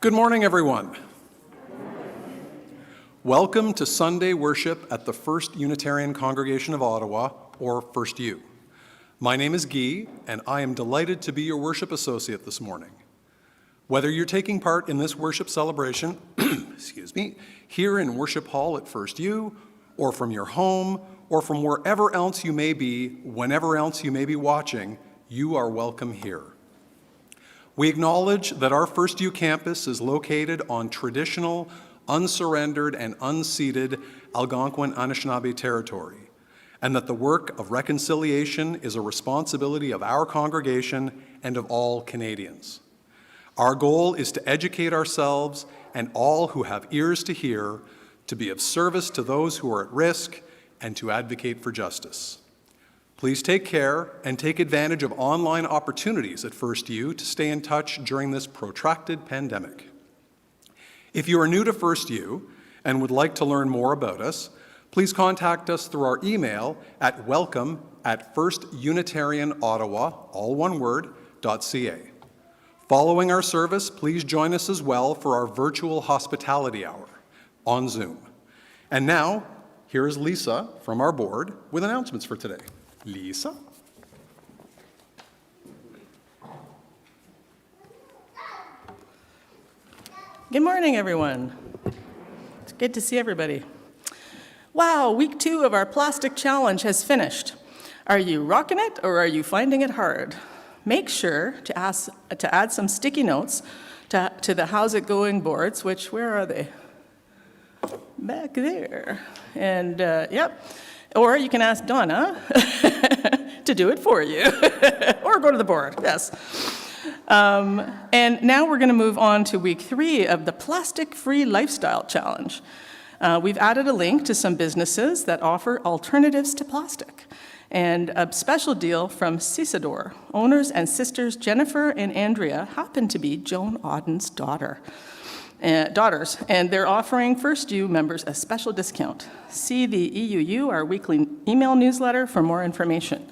Good morning, everyone. Welcome to Sunday worship at the First Unitarian Congregation of Ottawa, or FirstU. My name is Guy, and I am delighted to be your worship associate this morning. Whether you're taking part in this worship celebration, here in Worship Hall at FirstU, or from your home, or from wherever else you may be, whenever else you may be watching, you are welcome here. We acknowledge that our FirstU campus is located on traditional, unsurrendered, and unceded Algonquin Anishinaabe territory, and that the work of reconciliation is a responsibility of our congregation and of all Canadians. Our goal is to educate ourselves and all who have ears to hear, to be of service to those who are at risk, and to advocate for justice. Please take care and take advantage of online opportunities at FirstU to stay in touch during this protracted pandemic. If you are new to FirstU and would like to learn more about us, please contact us through our email at welcome@firstunitarianottawa, all one word, .ca. Following our service, please join us as well for our virtual hospitality hour on Zoom. And now, here is Lisa from our board with announcements for today. Lisa? Good morning, everyone. It's good to see everybody. Wow, week 2 of our plastic challenge has finished. Are you rocking it or are you finding it hard? Make sure to add some sticky notes to the How's It Going boards, which, where are they? Back there. And yep. Or you can ask Donna to do it for you. Or go to the board, yes. And now we're going to move on to week 3 of the Plastic-Free Lifestyle Challenge. We've added a link to some businesses that offer alternatives to plastic. And a special deal from Cisador. Owners and sisters Jennifer and Andrea happen to be Joan Auden's daughters, and they're offering FirstU members a special discount. See the EUU, our weekly email newsletter, for more information.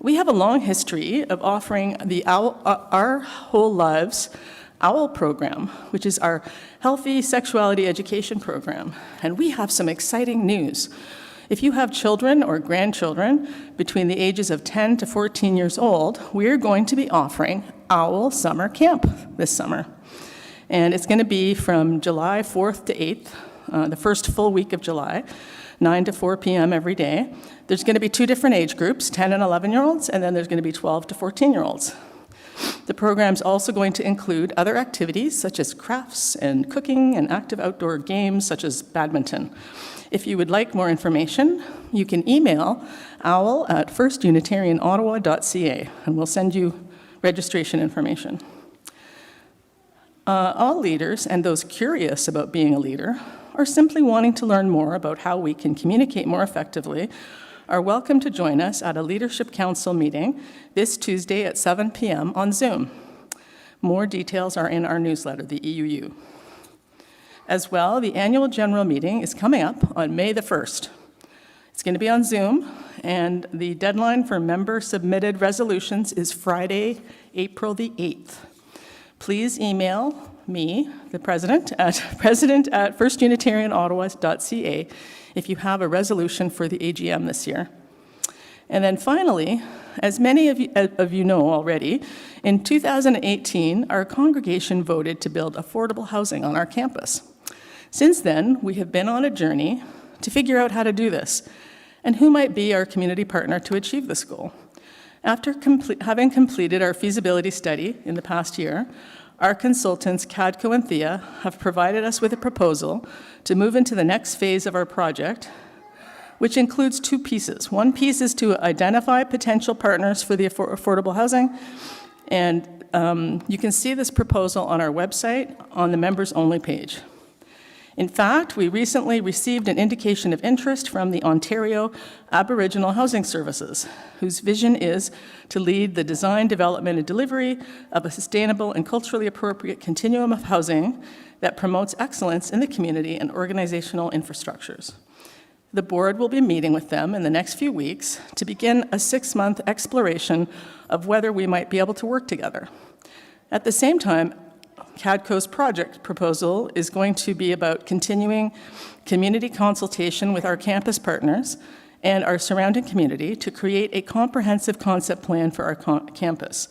We have a long history of offering the Our Whole Lives OWL program, which is our healthy sexuality education program, and we have some exciting news. If you have children or grandchildren between the ages of 10 to 14 years old, we're going to be offering OWL Summer Camp this summer. And it's going to be from July 4th to 8th, the first full week of July, 9 to 4 p.m. every day. There's going to be 2 different age groups, 10 and 11-year-olds, and then there's going to be 12 to 14-year-olds. The program's also going to include other activities such as crafts and cooking and active outdoor games such as badminton. If you would like more information, you can email owl@firstunitarianottawa.ca, and we'll send you registration information. All leaders and those curious about being a leader or simply wanting to learn more about how we can communicate more effectively are welcome to join us at a Leadership Council meeting this Tuesday at 7 p.m. on Zoom. More details are in our newsletter, the EUU. As well, the annual general meeting is coming up on May the 1st. It's going to be on Zoom, and the deadline for member-submitted resolutions is Friday, April the 8th. Please email me, the president at firstunitarianottawa.ca if you have a resolution for the AGM this year. And then finally, as many of you know already, in 2018, our congregation voted to build affordable housing on our campus. Since then, we have been on a journey to figure out how to do this and who might be our community partner to achieve this goal. After having completed our feasibility study in the past year, our consultants, Cadco and Thea, have provided us with a proposal to move into the next phase of our project, which includes 2 pieces. One piece is to identify potential partners for the affordable housing, and you can see this proposal on our website on the members-only page. In fact, we recently received an indication of interest from the Ontario Aboriginal Housing Services, whose vision is to lead the design, development, and delivery of a sustainable and culturally appropriate continuum of housing that promotes excellence in the community and organizational infrastructures. The board will be meeting with them in the next few weeks to begin a 6-month exploration of whether we might be able to work together. At the same time, CADCO's project proposal is going to be about continuing community consultation with our campus partners and our surrounding community to create a comprehensive concept plan for our campus.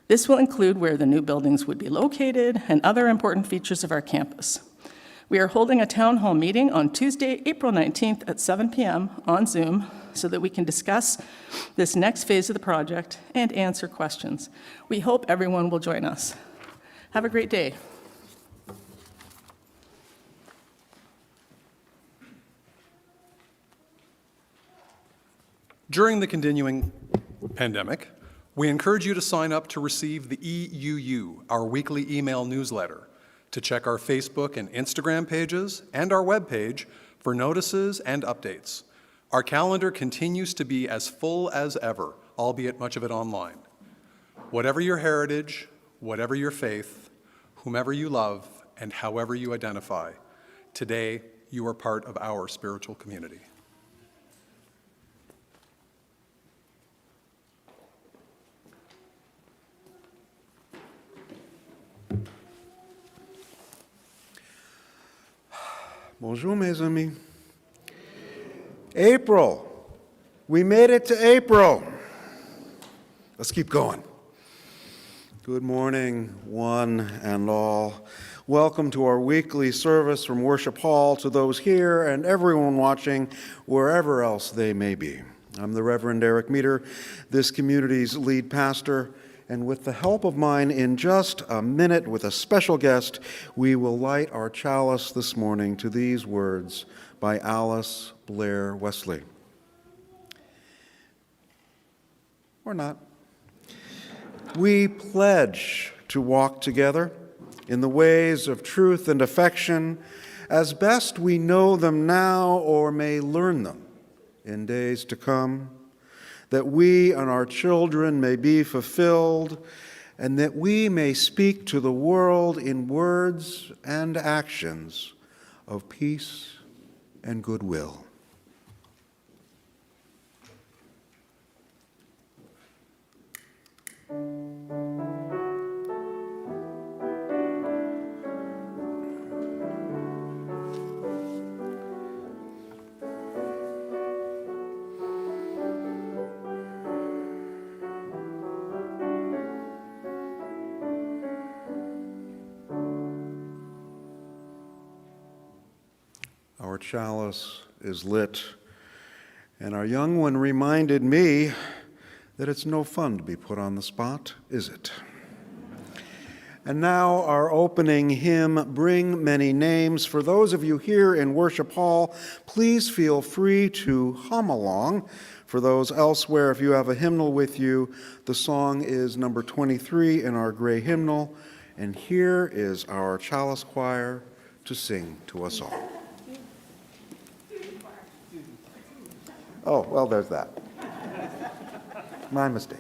This will include where the new buildings would be located and other important features of our campus. We are holding a town hall meeting on Tuesday, April 19th at 7 p.m. on Zoom so that we can discuss this next phase of the project and answer questions. We hope everyone will join us. Have a great day. During the continuing pandemic, we encourage you to sign up to receive the EUU, our weekly email newsletter, to check our Facebook and Instagram pages and our webpage for notices and updates. Our calendar continues to be as full as ever, albeit much of it online. Whatever your heritage, whatever your faith, whomever you love, and however you identify, today you are part of our spiritual community. Bonjour, mes amis. April. We made it to April. Let's keep going. Good morning, one and all. Welcome to our weekly service from Worship Hall to those here and everyone watching wherever else they may be. I'm the Reverend Eric Meter, this community's lead pastor, and with the help of mine in just a minute with a special guest, we will light our chalice this morning to these words by Alice Blair Wesley. Or not. We pledge to walk together in the ways of truth and affection as best we know them now or may learn them in days to come, that we and our children may be fulfilled, and that we may speak to the world in words and actions of peace and goodwill. Our chalice is lit, and our young one reminded me that it's no fun to be put on the spot, is it? And now our opening hymn, Bring Many Names. For those of you here in Worship Hall, please feel free to hum along. For those elsewhere, if you have a hymnal with you, the song is number 23 in our gray hymnal, and here is our chalice choir to sing to us all. Oh, well, there's that. My mistake.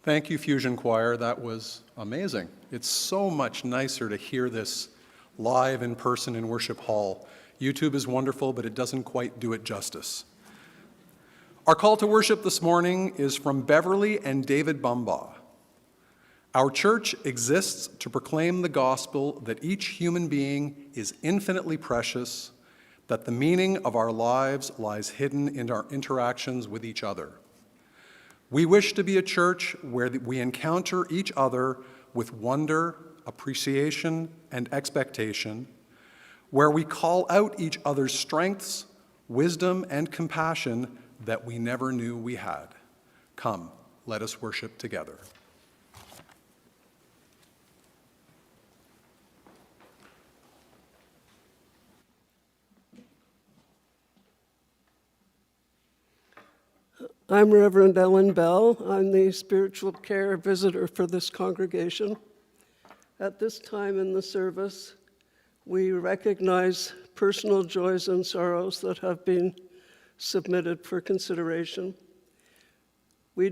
Thank you, Fusion Choir. That was amazing. It's so much nicer to hear this live in person in Worship Hall. YouTube is wonderful, but it doesn't quite do it justice. Our call to worship this morning is from Beverly and David Bumbaugh. Our church exists to proclaim the gospel that each human being is infinitely precious, that the meaning of our lives lies hidden in our interactions with each other. We wish to be a church where we encounter each other with wonder, appreciation, and expectation, where we call out each other's strengths, wisdom, and compassion that we never knew we had. Come, let us worship together. I'm Reverend Ellen Bell. I'm the spiritual care visitor for this congregation. At this time in the service, we recognize personal joys and sorrows that have been submitted for consideration. We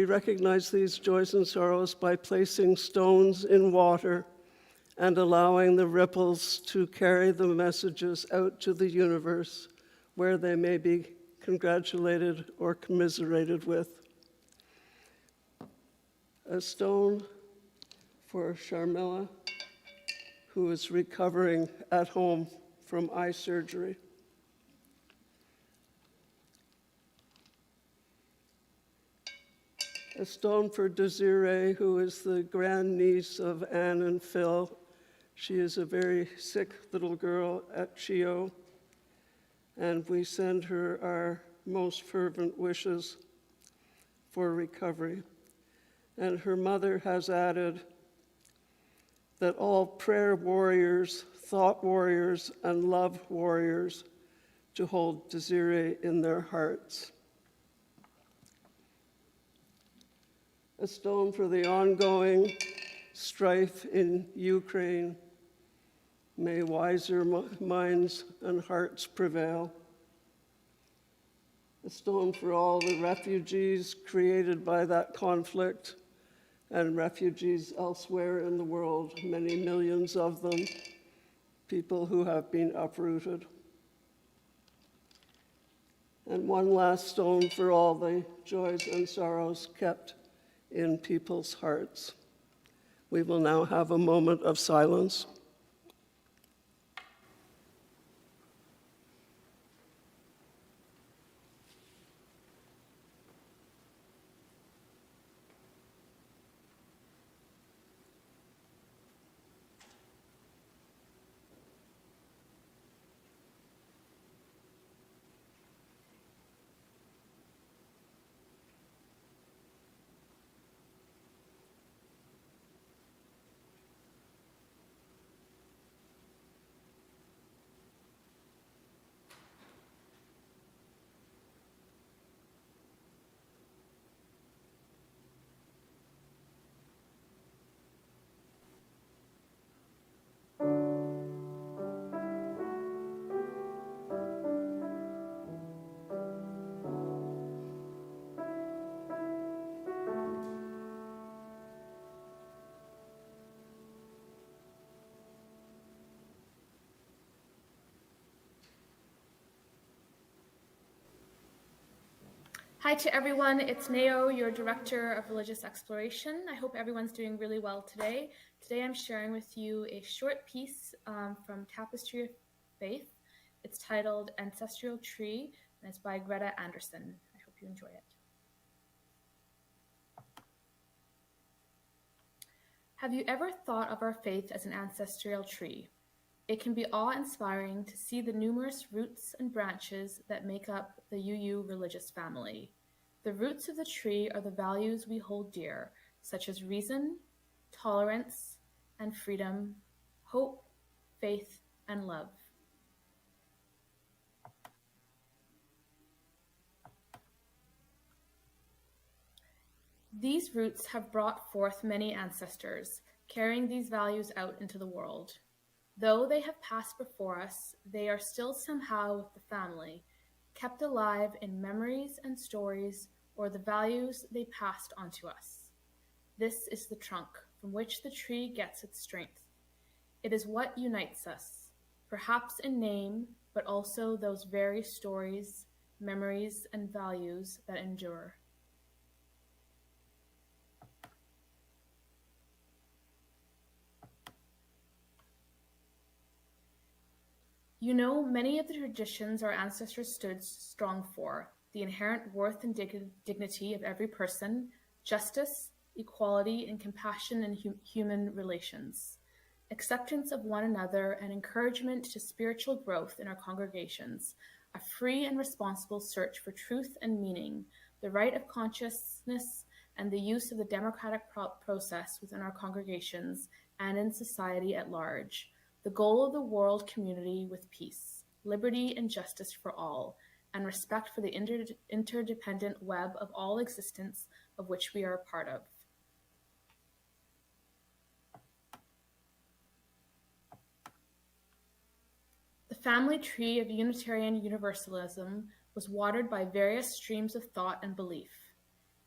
recognize these joys and sorrows by placing stones in water and allowing the ripples to carry the messages out to the universe where they may be congratulated or commiserated with. A stone for Sharmila, who is recovering at home from eye surgery. A stone for Desiree, who is the grandniece of Anne and Phil. She is a very sick little girl at CHIO, and we send her our most fervent wishes for recovery. And her mother has added that all prayer warriors, thought warriors, and love warriors to hold Desiree in their hearts. A stone for the ongoing strife in Ukraine. May wiser minds and hearts prevail. A stone for all the refugees created by that conflict and refugees elsewhere in the world, many millions of them, people who have been uprooted. And one last stone for all the joys and sorrows kept in people's hearts. We will now have a moment of silence. Hi to everyone, it's Nao, your Director of Religious Exploration. I hope everyone's doing really well today. Today I'm sharing with you a short piece from Tapestry of Faith. It's titled Ancestral Tree, and it's by Greta Anderson. I hope you enjoy it. Have you ever thought of our faith as an ancestral tree? It can be awe-inspiring to see the numerous roots and branches that make up the UU religious family. The roots of the tree are the values we hold dear, such as reason, tolerance, and freedom, hope, faith, and love. These roots have brought forth many ancestors, carrying these values out into the world. Though they have passed before us, they are still somehow with the family, kept alive in memories and stories, or the values they passed on to us. This is the trunk from which the tree gets its strength. It is what unites us, perhaps in name, but also those very stories, memories, and values that endure. You know, many of the traditions our ancestors stood strong for, the inherent worth and dignity of every person, justice, equality, and compassion in human relations, acceptance of one another, and encouragement to spiritual growth in our congregations, a free and responsible search for truth and meaning, the right of consciousness, and the use of the democratic process within our congregations and in society at large. The goal of the world community with peace, liberty, and justice for all, and respect for the interdependent web of all existence of which we are a part of. The family tree of Unitarian Universalism was watered by various streams of thought and belief.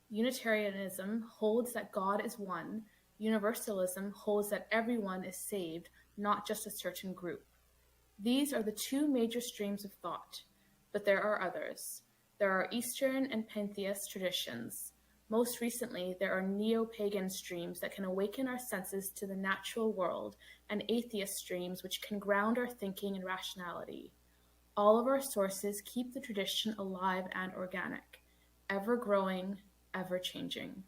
Unitarianism holds that God is one. Universalism holds that everyone is saved, not just a certain group. These are the two major streams of thought, but there are others. There are Eastern and pantheist traditions. Most recently, there are neo-pagan streams that can awaken our senses to the natural world, and atheist streams which can ground our thinking and rationality. All of our sources keep the tradition alive and organic, ever growing, ever changing.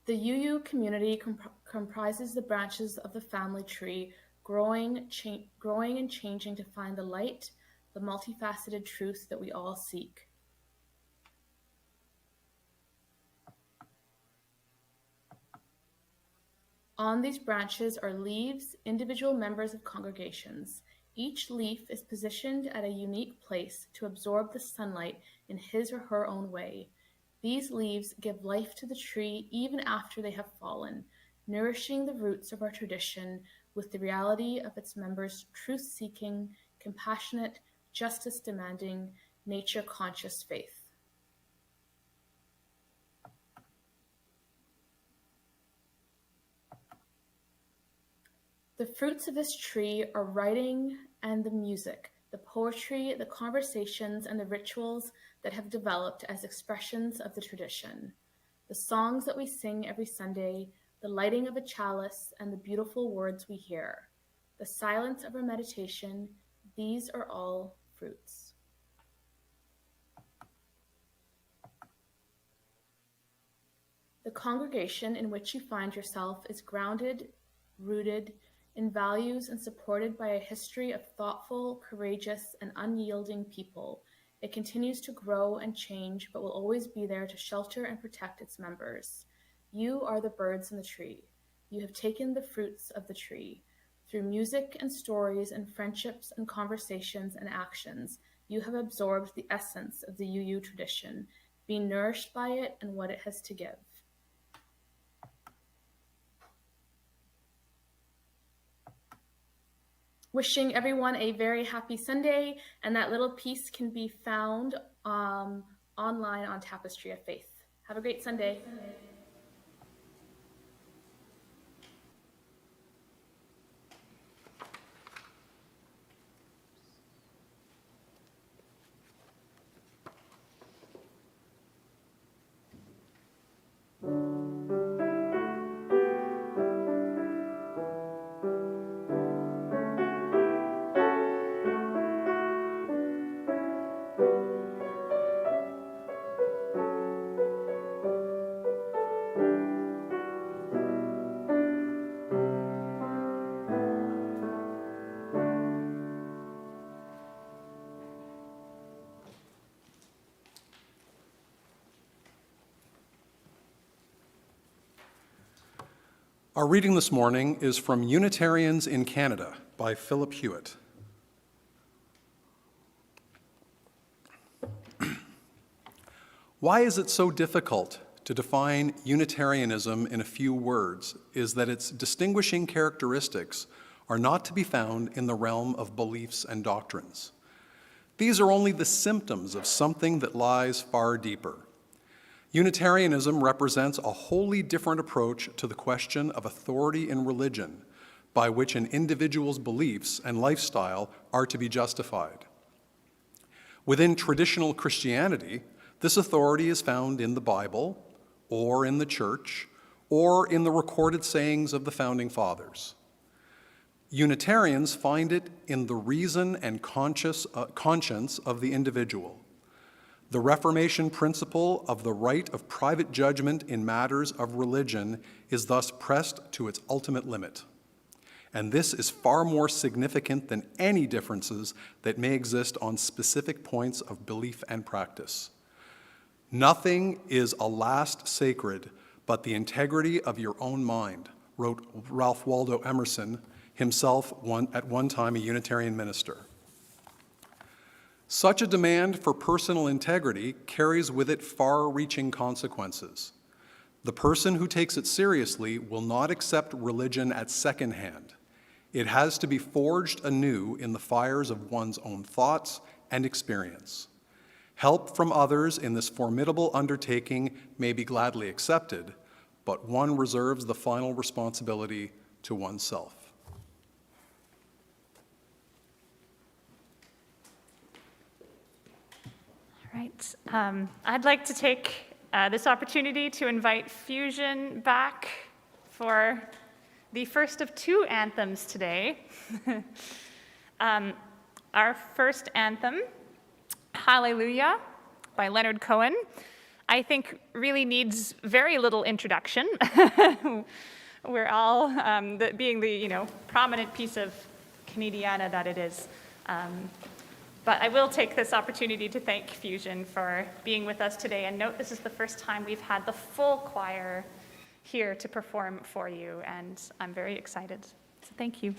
The UU community comprises the branches of the family tree, growing and changing to find the light, the multifaceted truth that we all seek. On these branches are leaves, individual members of congregations. Each leaf is positioned at a unique place to absorb the sunlight in his or her own way. These leaves give life to the tree even after they have fallen, nourishing the roots of our tradition with the reality of its members' truth-seeking, compassionate, justice-demanding, nature-conscious faith. The fruits of this tree are writing and the music, the poetry, the conversations, and the rituals that have developed as expressions of the tradition. The songs that we sing every Sunday, the lighting of a chalice, and the beautiful words we hear. The silence of our meditation, these are all fruits. The congregation in which you find yourself is grounded, rooted in values and supported by a history of thoughtful, courageous, and unyielding people. It continues to grow and change, but will always be there to shelter and protect its members. You are the birds in the tree. You have taken the fruits of the tree. Through music and stories and friendships and conversations and actions, you have absorbed the essence of the UU tradition, being nourished by it and what it has to give. Wishing everyone a very happy Sunday, and that little piece can be found online on Tapestry of Faith. Have a great Sunday. Our reading this morning is from Unitarians in Canada by Philip Hewitt. Why is it so difficult to define Unitarianism in a few words is that its distinguishing characteristics are not to be found in the realm of beliefs and doctrines. These are only the symptoms of something that lies far deeper. Unitarianism represents a wholly different approach to the question of authority in religion, by which an individual's beliefs and lifestyle are to be justified. Within traditional Christianity, this authority is found in the Bible, or in the Church, or in the recorded sayings of the Founding Fathers. Unitarians find it in the reason and conscience of the individual. The Reformation principle of the right of private judgment in matters of religion is thus pressed to its ultimate limit. And this is far more significant than any differences that may exist on specific points of belief and practice. Nothing is a last sacred but the integrity of your own mind, wrote Ralph Waldo Emerson, himself at one time a Unitarian minister. Such a demand for personal integrity carries with it far-reaching consequences. The person who takes it seriously will not accept religion at second hand. It has to be forged anew in the fires of one's own thoughts and experience. Help from others in this formidable undertaking may be gladly accepted, but one reserves the final responsibility to oneself. All right. I'd like to take this opportunity to invite Fusion back for the first of two anthems today. Our first anthem, Hallelujah, by Leonard Cohen, I think really needs very little introduction. We're all, being the prominent piece of Canadiana that it is. But I will take this opportunity to thank Fusion for being with us today, and note this is the first time we've had the full choir here to perform for you, and I'm very excited. So thank you.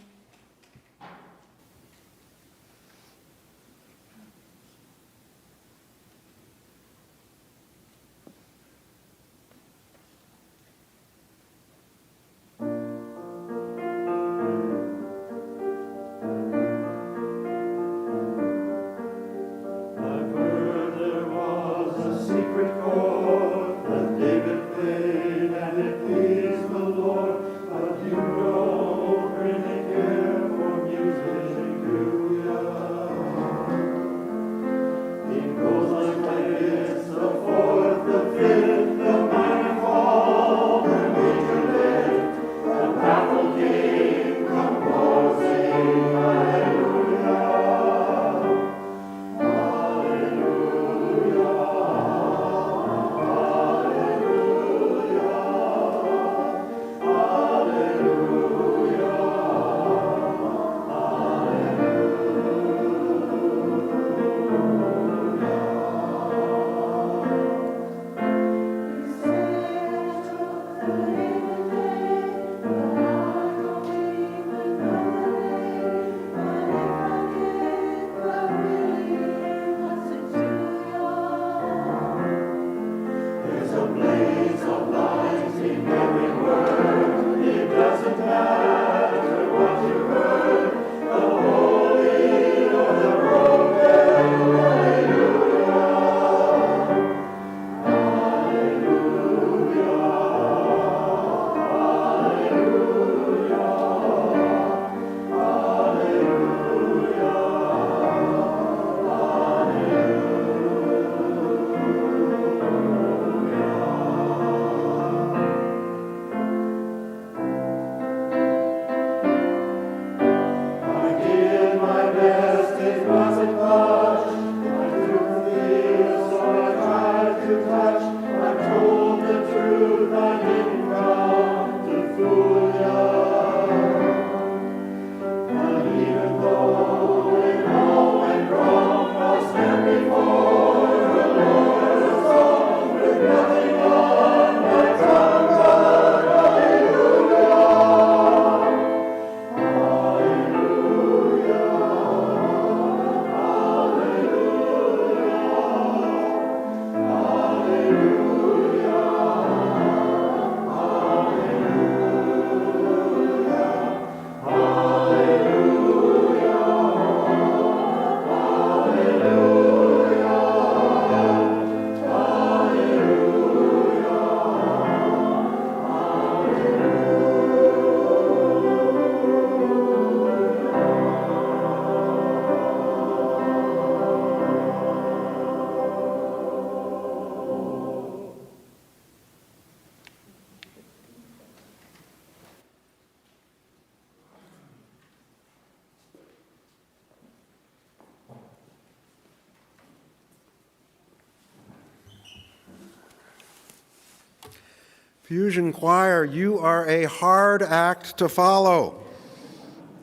Fusion Choir, you are a hard act to follow,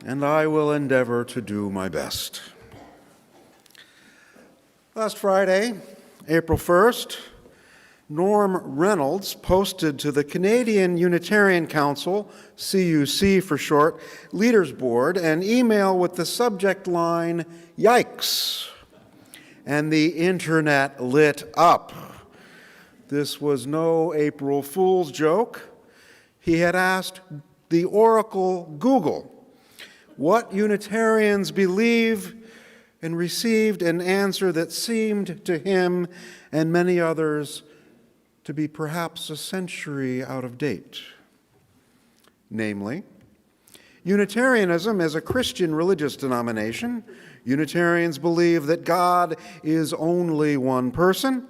and I will endeavor to do my best. Last Friday, April 1st, Norm Reynolds posted to the Canadian Unitarian Council, CUC for short, Leaders Board, an email with the subject line, "Yikes," and the internet lit up. This was no April Fool's joke. He had asked the Oracle Google what Unitarians believe and received an answer that seemed to him and many others to be perhaps a century out of date. Namely, Unitarianism is a Christian religious denomination. Unitarians believe that God is only one person.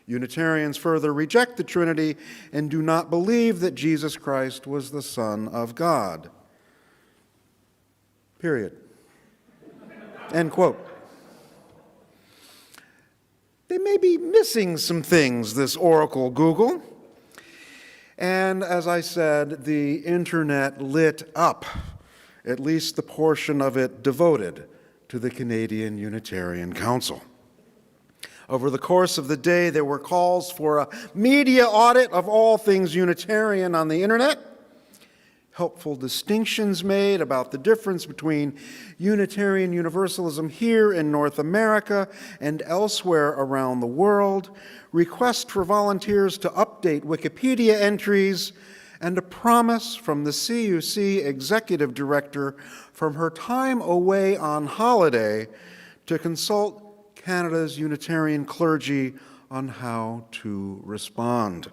Unitarians further reject the Trinity and do not believe that Jesus Christ was the Son of God. Period. End quote. They may be missing some things, this Oracle Google. And as I said, the internet lit up, at least the portion of it devoted to the Canadian Unitarian Council. Over the course of the day, there were calls for a media audit of all things Unitarian on the internet, helpful distinctions made about the difference between Unitarian Universalism here in North America and elsewhere around the world, requests for volunteers to update Wikipedia entries, and a promise from the CUC executive director from her time away on holiday to consult Canada's Unitarian clergy on how to respond.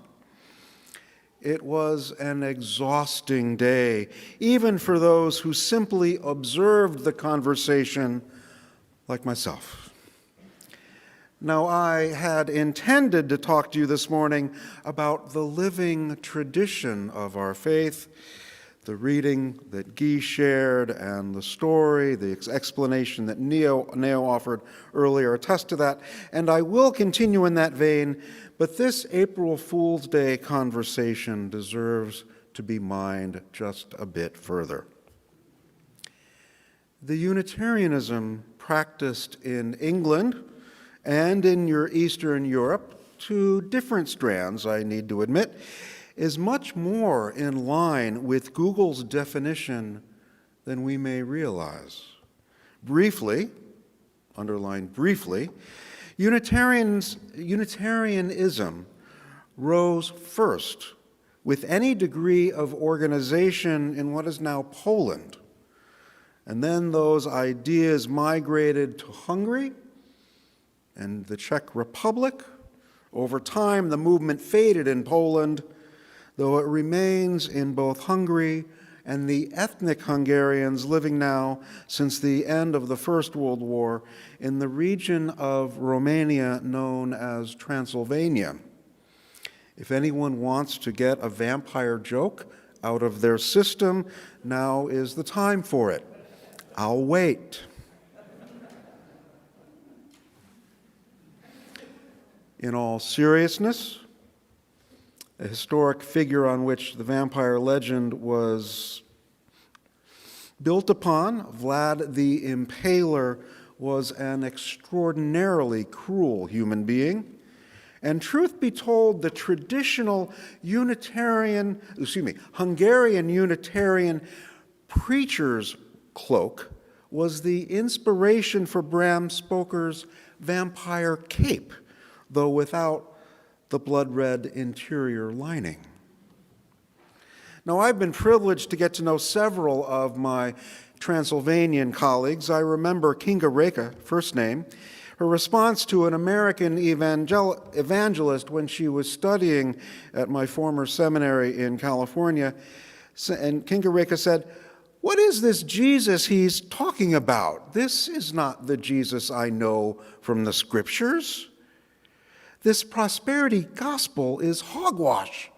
It was an exhausting day, even for those who simply observed the conversation, like myself. Now, I had intended to talk to you this morning about the living tradition of our faith. The reading that Guy shared and the story, the explanation that Neo offered earlier attest to that, and I will continue in that vein, but this April Fool's Day conversation deserves to be mined just a bit further. The Unitarianism practiced in England and in your Eastern Europe, two different strands, I need to admit, is much more in line with Google's definition than we may realize. Briefly, underline briefly, Unitarianism rose first with any degree of organization in what is now Poland. And then those ideas migrated to Hungary and the Czech Republic. Over time, the movement faded in Poland, though it remains in both Hungary and the ethnic Hungarians living now since the end of the First World War in the region of Romania known as Transylvania. If anyone wants to get a vampire joke out of their system, now is the time for it. I'll wait. In all seriousness, a historic figure on which the vampire legend was built upon, Vlad the Impaler, was an extraordinarily cruel human being. And truth be told, the traditional Hungarian Unitarian preacher's cloak was the inspiration for Bram Stoker's vampire cape, though without the blood-red interior lining. Now, I've been privileged to get to know several of my Transylvanian colleagues. I remember Kinga Reka, first name, her response to an American evangelist when she was studying at my former seminary in California. And Kinga Reka said, "What is this Jesus he's talking about? This is not the Jesus I know from the scriptures. This prosperity gospel is hogwash.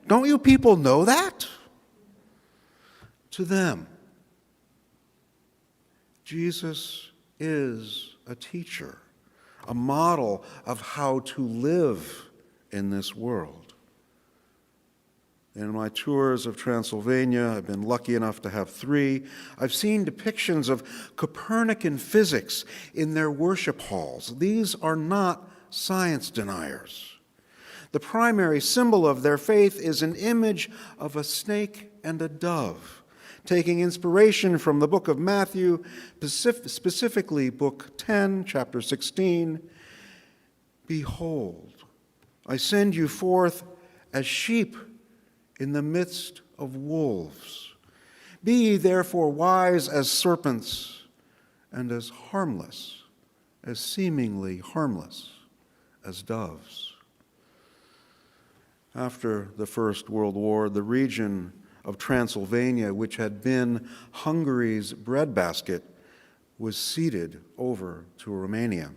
Don't you people know that?" To them, Jesus is a teacher, a model of how to live in this world. In my tours of Transylvania, I've been lucky enough to have 3, I've seen depictions of Copernican physics in their worship halls. These are not science deniers. The primary symbol of their faith is an image of a snake and a dove, taking inspiration from the book of Matthew, specifically book 10, chapter 16. Behold, I send you forth as sheep in the midst of wolves. Be ye therefore wise as serpents and as harmless, as seemingly harmless as doves. After the First World War, the region of Transylvania, which had been Hungary's breadbasket, was ceded over to Romania.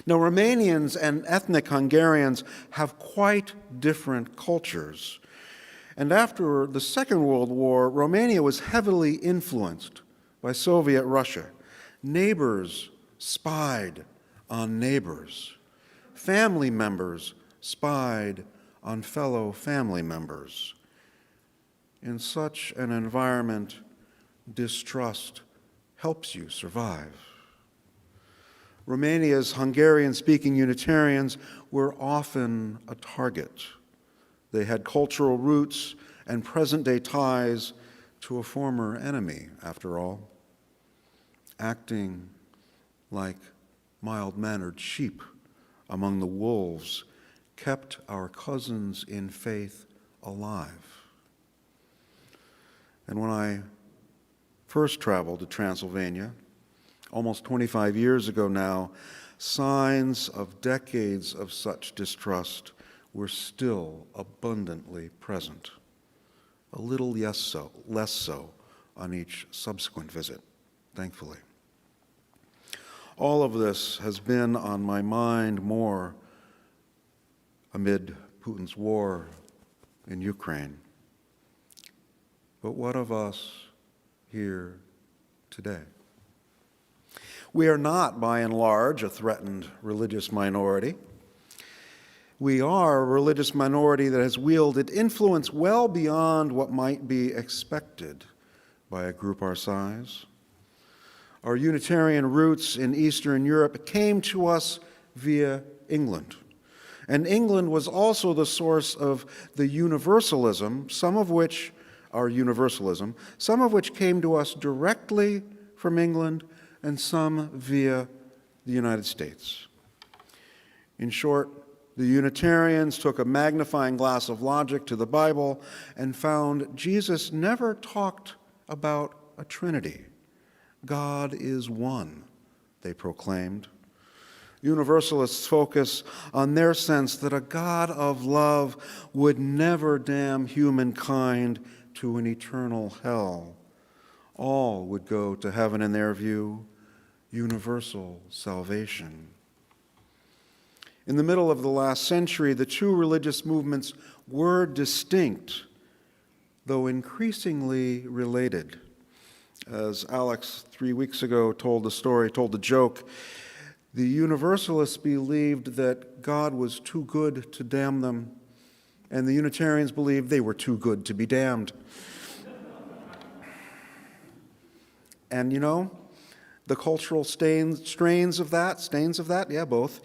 Now, Romanians and ethnic Hungarians have quite different cultures. And after the Second World War, Romania was heavily influenced by Soviet Russia. Neighbors spied on neighbors. Family members spied on fellow family members. In such an environment, distrust helps you survive. Romania's Hungarian-speaking Unitarians were often a target. They had cultural roots and present-day ties to a former enemy, after all. Acting like mild-mannered sheep among the wolves kept our cousins in faith alive. And when I first traveled to Transylvania, almost 25 years ago now, signs of decades of such distrust were still abundantly present. A little less so on each subsequent visit, thankfully. All of this has been on my mind more amid Putin's war in Ukraine. But what of us here today? We are not, by and large, a threatened religious minority. We are a religious minority that has wielded influence well beyond what might be expected by a group our size. Our Unitarian roots in Eastern Europe came to us via England. And England was also the source of the universalism, some of which came to us directly from England and some via the United States. In short, the Unitarians took a magnifying glass of logic to the Bible and found Jesus never talked about a Trinity. God is one, they proclaimed. Universalists focus on their sense that a God of love would never damn humankind to an eternal hell. All would go to heaven in their view, universal salvation. In the middle of the last century, the two religious movements were distinct, though increasingly related. As Alex 3 weeks ago told the joke, the Universalists believed that God was too good to damn them, and the Unitarians believed they were too good to be damned. And you know, the cultural stains of that, yeah, both,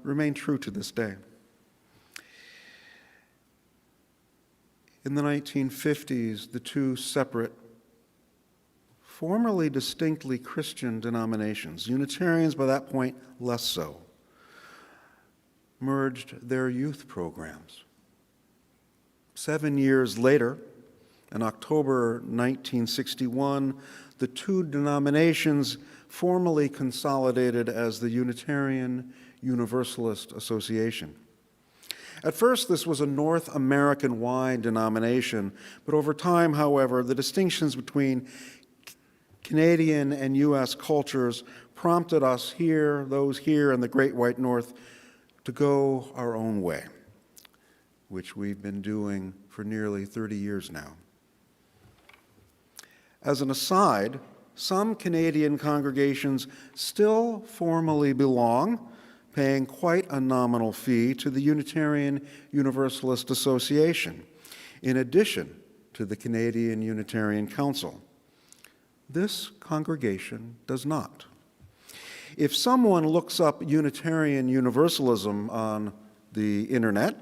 remain true to this day. In the 1950s, the two separate, formerly distinctly Christian denominations, Unitarians by that point less so, merged their youth programs. 7 years later, in October 1961, the two denominations formally consolidated as the Unitarian Universalist Association. At first, this was a North American-wide denomination, but over time, however, the distinctions between Canadian and U.S. cultures prompted us here, those here in the Great White North, to go our own way, which we've been doing for nearly 30 years now. As an aside, some Canadian congregations still formally belong, paying quite a nominal fee to the Unitarian Universalist Association, in addition to the Canadian Unitarian Council. This congregation does not. If someone looks up Unitarian Universalism on the internet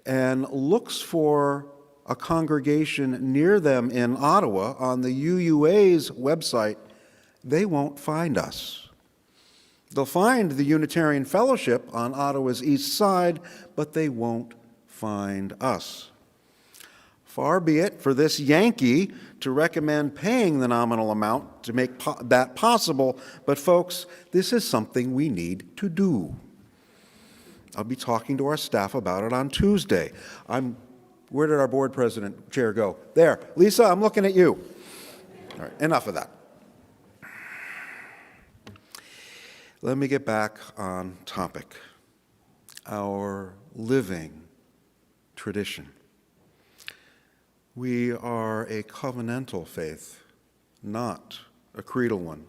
and looks for a congregation near them in Ottawa on the UUA's website, they won't find us. They'll find the Unitarian Fellowship on Ottawa's east side, but they won't find us. Far be it for this Yankee to recommend paying the nominal amount to make that possible, but folks, this is something we need to do. I'll be talking to our staff about it on Tuesday. Where did our board president chair go? There. Lisa, I'm looking at you. All right, enough of that. Let me get back on topic. Our living tradition. We are a covenantal faith, not a creedal one.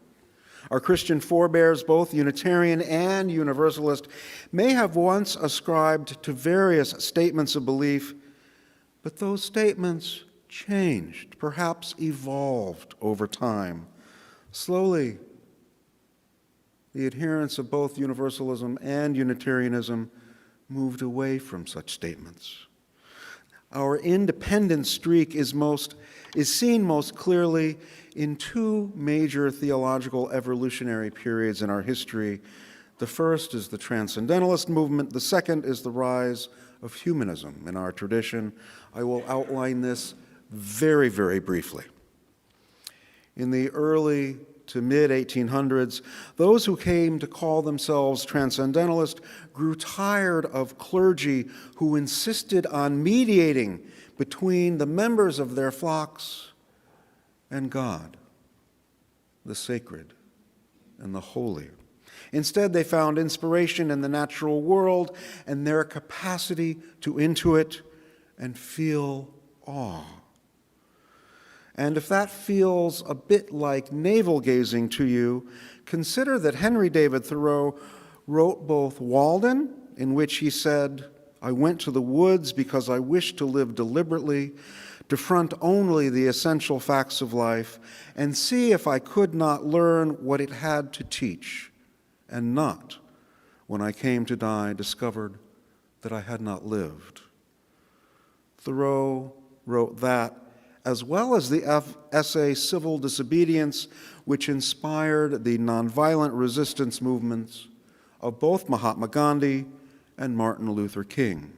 Our Christian forebears, both Unitarian and Universalist, may have once ascribed to various statements of belief, but those statements changed, perhaps evolved over time. Slowly, the adherents of both Universalism and Unitarianism moved away from such statements. Our independent streak is seen most clearly in two major theological evolutionary periods in our history. The first is the Transcendentalist movement. The second is the rise of humanism in our tradition. I will outline this very, very briefly. In the early to mid-1800s, those who came to call themselves Transcendentalist grew tired of clergy who insisted on mediating between the members of their flocks and God, the sacred and the holy. Instead, they found inspiration in the natural world and their capacity to intuit and feel awe. And if that feels a bit like navel-gazing to you, consider that Henry David Thoreau wrote both Walden, in which he said, "I went to the woods because I wished to live deliberately, to front only the essential facts of life, and see if I could not learn what it had to teach, and not, when I came to die, discovered that I had not lived." Thoreau wrote that, as well as the essay Civil Disobedience, which inspired the nonviolent resistance movements of both Mahatma Gandhi and Martin Luther King.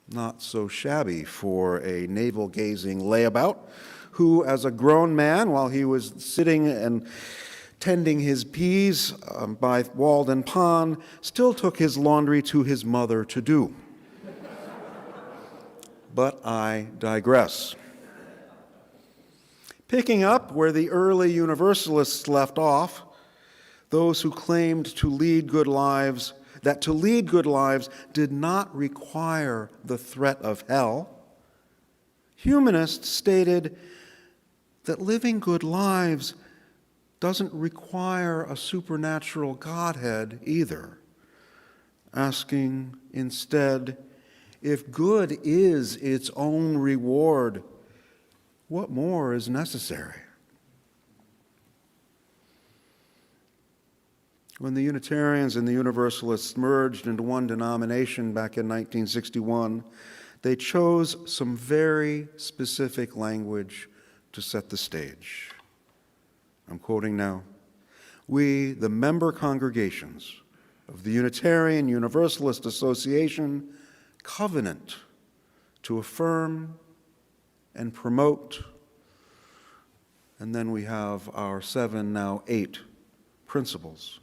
Not so shabby for a navel-gazing layabout, who, as a grown man, while he was sitting and tending his peas by Walden Pond, still took his laundry to his mother to do. But I digress. Picking up where the early Universalists left off, those who claimed to lead good lives did not require the threat of hell, humanists stated that living good lives doesn't require a supernatural Godhead either, asking instead, if good is its own reward, what more is necessary? When the Unitarians and the Universalists merged into one denomination back in 1961, they chose some very specific language to set the stage. I'm quoting now. "We, the member congregations of the Unitarian Universalist Association, covenant to affirm and promote," and then we have our 7, now 8 principles.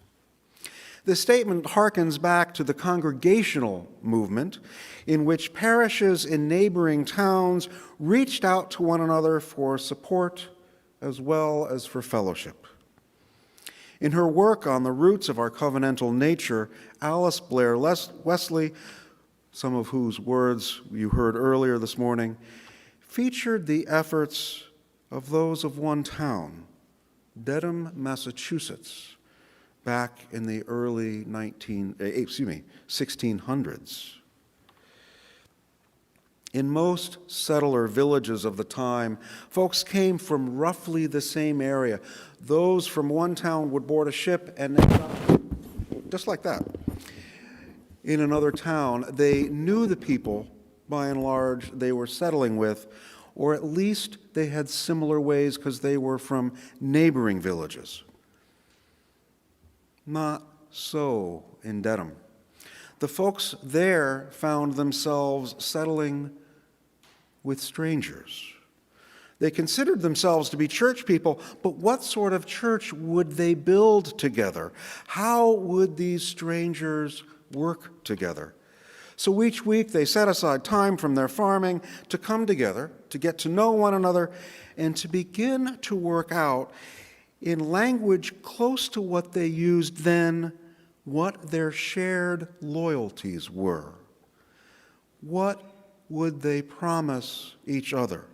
This statement harkens back to the Congregational movement, in which parishes in neighboring towns reached out to one another for support as well as for fellowship. In her work on the roots of our covenantal nature, Alice Blair Wesley, some of whose words you heard earlier this morning, featured the efforts of those of one town, Dedham, Massachusetts, back in the early 1600s. In most settler villages of the time, folks came from roughly the same area. Those from one town would board a ship and end up just like that in another town. They knew the people, by and large, they were settling with, or at least they had similar ways because they were from neighboring villages. Not so in Dedham. The folks there found themselves settling with strangers. They considered themselves to be church people, but what sort of church would they build together? How would these strangers work together? So each week they set aside time from their farming to come together, to get to know one another, and to begin to work out in language close to what they used then, what their shared loyalties were. What would they promise each other?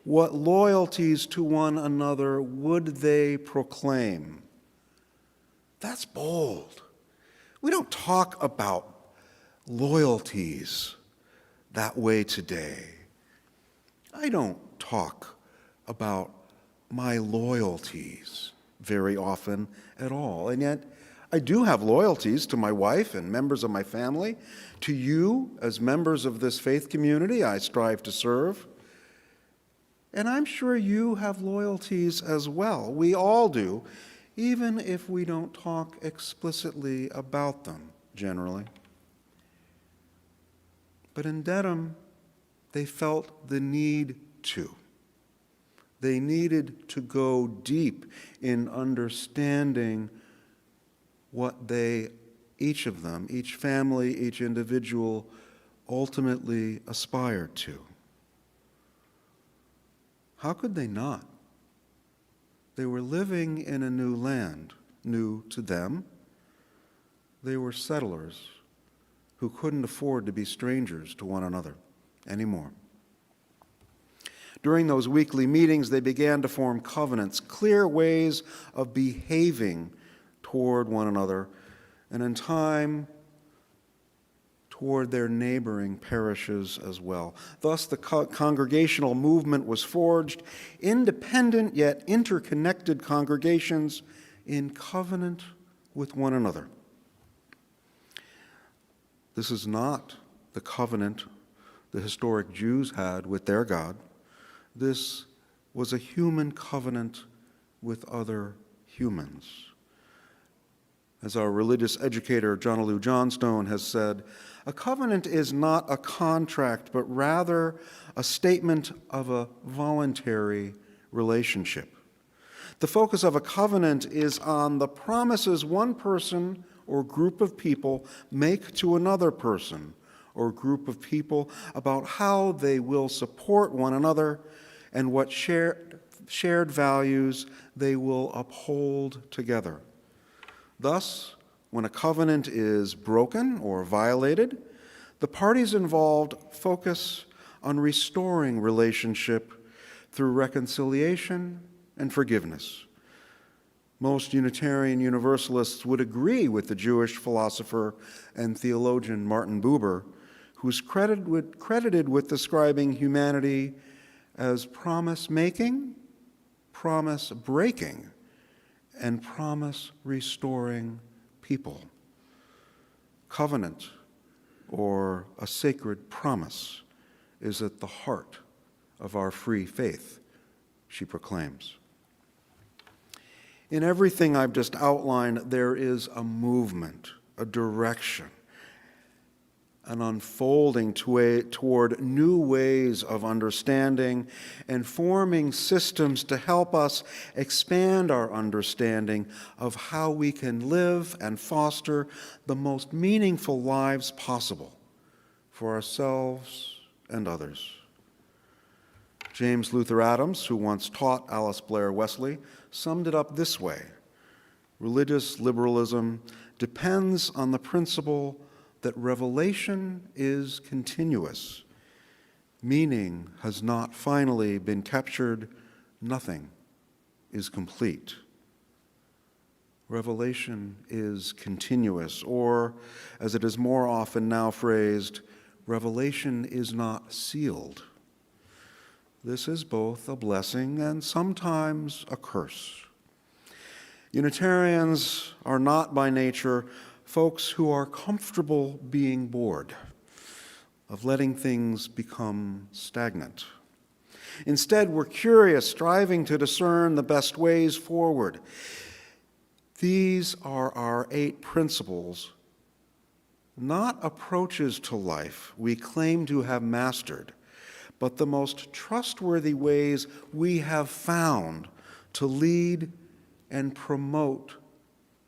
What loyalties to one another would they proclaim? That's bold. We don't talk about loyalties that way today. I don't talk about my loyalties very often at all. And yet, I do have loyalties to my wife and members of my family. To you, as members of this faith community, I strive to serve. And I'm sure you have loyalties as well. We all do, even if we don't talk explicitly about them, generally. But in Dedham, they felt the need to. They needed to go deep in understanding what they, each of them, each family, each individual, ultimately aspired to. How could they not? They were living in a new land, new to them. They were settlers who couldn't afford to be strangers to one another anymore. During those weekly meetings, they began to form covenants, clear ways of behaving toward one another, and in time, toward their neighboring parishes as well. Thus, the congregational movement was forged, independent yet interconnected congregations in covenant with one another. This is not the covenant the historic Jews had with their God. This was a human covenant with other humans. As our religious educator, John Lou Johnstone, has said, a covenant is not a contract, but rather a statement of a voluntary relationship. The focus of a covenant is on the promises one person or group of people make to another person or group of people about how they will support one another and what shared values they will uphold together. Thus, when a covenant is broken or violated, the parties involved focus on restoring relationship through reconciliation and forgiveness. Most Unitarian Universalists would agree with the Jewish philosopher and theologian Martin Buber, who's credited with describing humanity as promise-making, promise-breaking, and promise-restoring people. Covenant, or a sacred promise, is at the heart of our free faith, she proclaims. In everything I've just outlined, there is a movement, a direction, an unfolding toward new ways of understanding and forming systems to help us expand our understanding of how we can live and foster the most meaningful lives possible for ourselves and others. James Luther Adams, who once taught Alice Blair Wesley, summed it up this way: religious liberalism depends on the principle that revelation is continuous. Meaning has not finally been captured. Nothing is complete. Revelation is continuous, or, as it is more often now phrased, revelation is not sealed. This is both a blessing and sometimes a curse. Unitarians are not by nature folks who are comfortable being bored, of letting things become stagnant. Instead, we're curious, striving to discern the best ways forward. These are our 8 principles, not approaches to life we claim to have mastered, but the most trustworthy ways we have found to lead and promote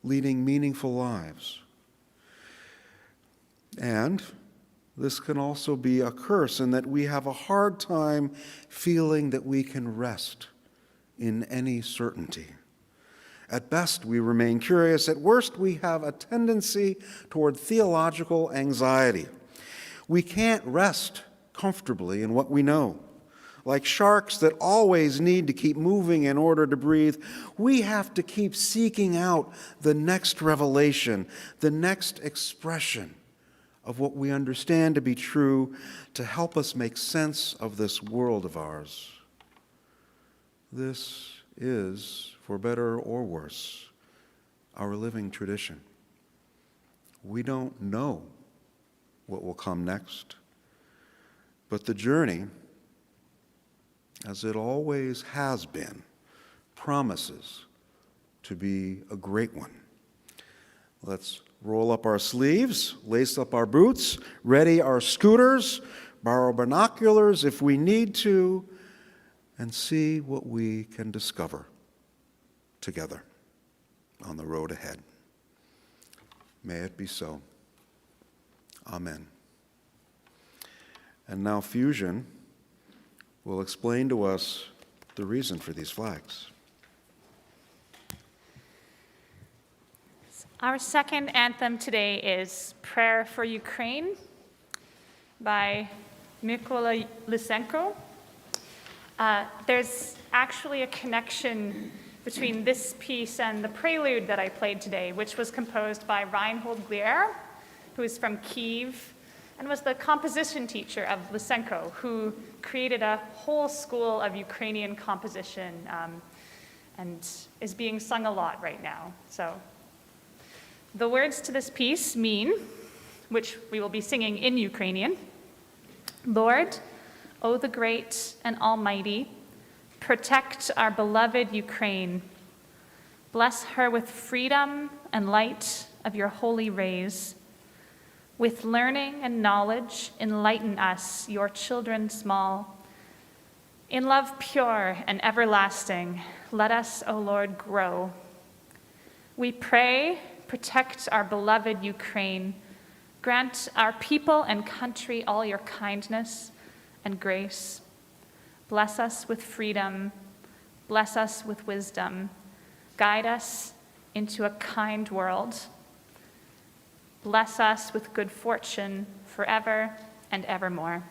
leading meaningful lives. And this can also be a curse in that we have a hard time feeling that we can rest in any certainty. At best, we remain curious. At worst, we have a tendency toward theological anxiety. We can't rest comfortably in what we know. Like sharks that always need to keep moving in order to breathe, we have to keep seeking out the next revelation, the next expression of what we understand to be true to help us make sense of this world of ours. This is, for better or worse, our living tradition. We don't know what will come next, but the journey, as it always has been, promises to be a great one. Let's roll up our sleeves, lace up our boots, ready our scooters, borrow binoculars if we need to, and see what we can discover together on the road ahead. May it be so. Amen. And now Fusion will explain to us the reason for these flags. Our second anthem today is Prayer for Ukraine by Mykola Lysenko. There's actually a connection between this piece and the prelude that I played today, which was composed by Reinhold Glier, who is from Kyiv, and was the composition teacher of Lysenko, who created a whole school of Ukrainian composition and is being sung a lot right now. So the words to this piece mean, which we will be singing in Ukrainian, Lord, O the great and almighty, protect our beloved Ukraine. Bless her with freedom and light of your holy rays. With learning and knowledge, enlighten us, your children small. In love pure and everlasting, let us, O Lord, grow. We pray, protect our beloved Ukraine. Grant our people and country all your kindness and grace. Bless us with freedom. Bless us with wisdom. Guide us into a kind world. Bless us with good fortune forever and evermore.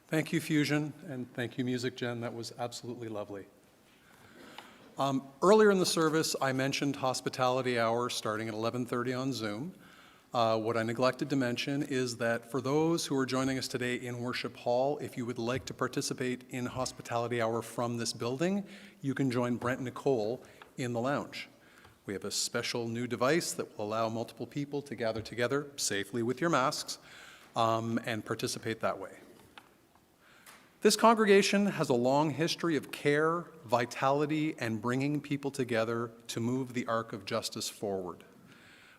Thank you, Fusion, and thank you, Music Gen. That was absolutely lovely. Earlier in the service, I mentioned hospitality hour starting at 11:30 on Zoom. What I neglected to mention is that for those who are joining us today in Worship Hall, if you would like to participate in hospitality hour from this building, you can join Brent and Nicole in the lounge. We have a special new device that will allow multiple people to gather together safely with your masks and participate that way. This congregation has a long history of care, vitality, and bringing people together to move the arc of justice forward.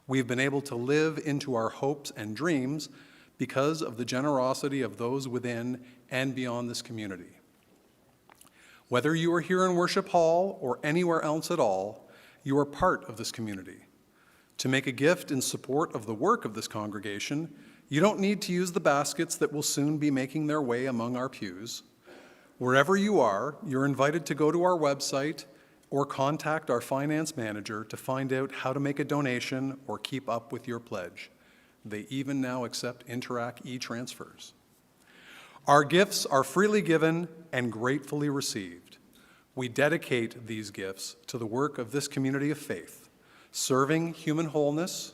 We've been able to live into our hopes and dreams because of the generosity of those within and beyond this community. Whether you are here in Worship Hall or anywhere else at all, you are part of this community. To make a gift in support of the work of this congregation, you don't need to use the baskets that will soon be making their way among our pews. Wherever you are, you're invited to go to our website or contact our finance manager to find out how to make a donation or keep up with your pledge. They even now accept Interac e-transfers. Our gifts are freely given and gratefully received. We dedicate these gifts to the work of this community of faith, serving human wholeness,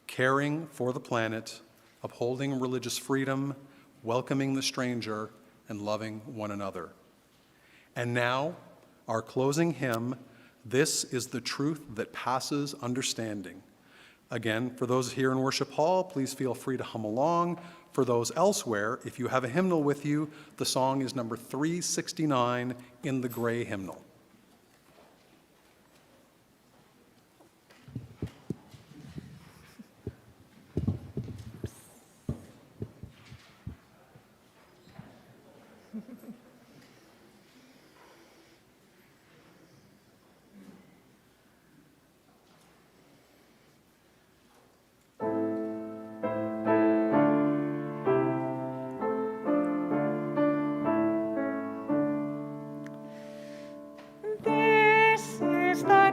caring for the planet, upholding religious freedom, welcoming the stranger, and loving one another. And now, our closing hymn, "This is the Truth That Passes Understanding." Again, for those here in Worship Hall, please feel free to hum along. For those elsewhere, if you have a hymnal with you, the song is number 369 in the gray hymnal.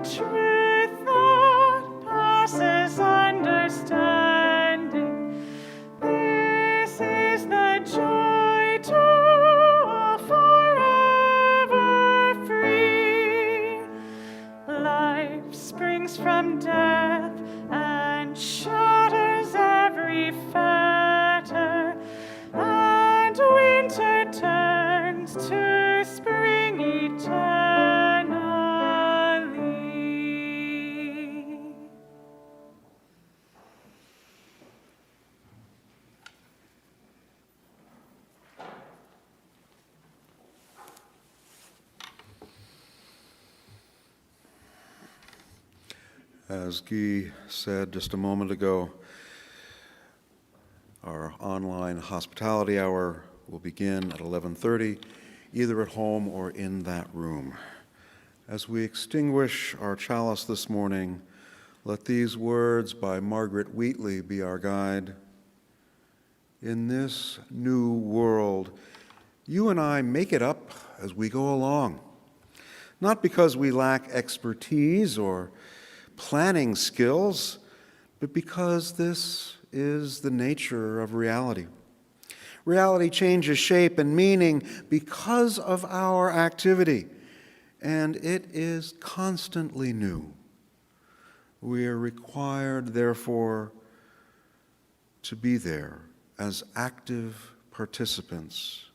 Truth that passes understanding. This is the joy to all forever free. Life springs from death and shatters every fetter, and winter turns to spring eternal. As Guy said just a moment ago, our online hospitality hour will begin at 11:30, either at home or in that room. As we extinguish our chalice this morning, let these words by Margaret Wheatley be our guide. In this new world, you and I make it up as we go along, not because we lack expertise or planning skills, but because this is the nature of reality. Reality changes shape and meaning because of our activity, and it is constantly new. We are required, therefore, to be there as active participants.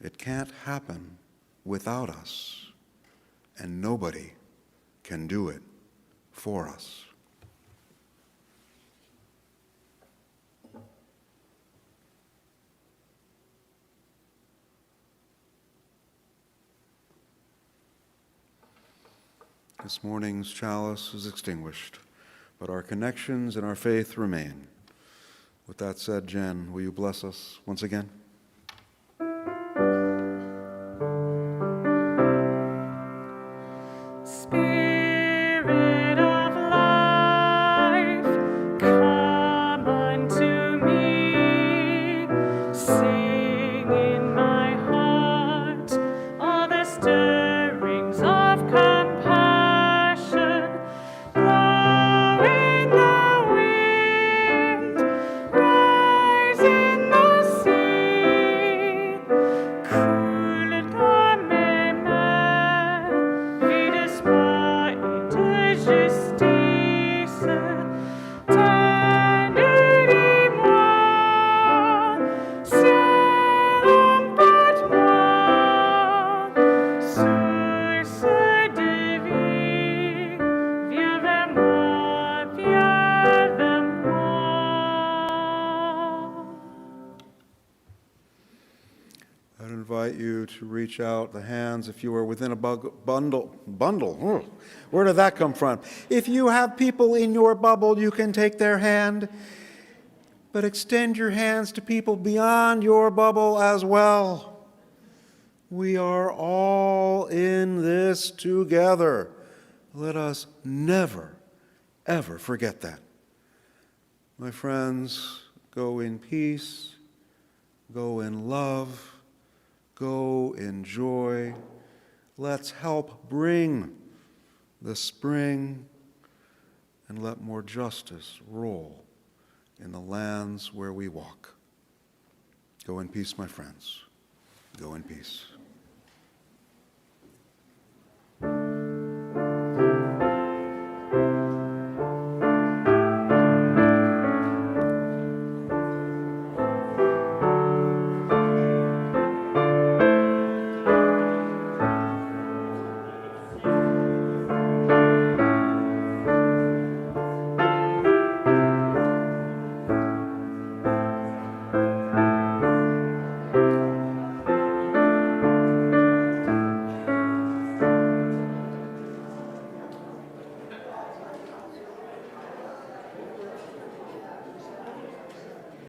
It can't happen without us, and nobody can do it for us. This morning's chalice is extinguished, but our connections and our faith remain. With that said, Jen, will you bless us once again? Spirit of life, come unto me. Sing in my heart all the stirrings of compassion. Blow in the wind, rise in the sea. invite you to reach out the hands if you are within a bundle. Where did that come from? If you have people in your bubble, you can take their hand, but extend your hands to people beyond your bubble as well. We are all in this together. Let us never, ever forget that. My friends, go in peace, go in love, go in joy. Let's help bring the spring, and let more justice roll in the lands where we walk. Go in peace, my friends. Go in peace.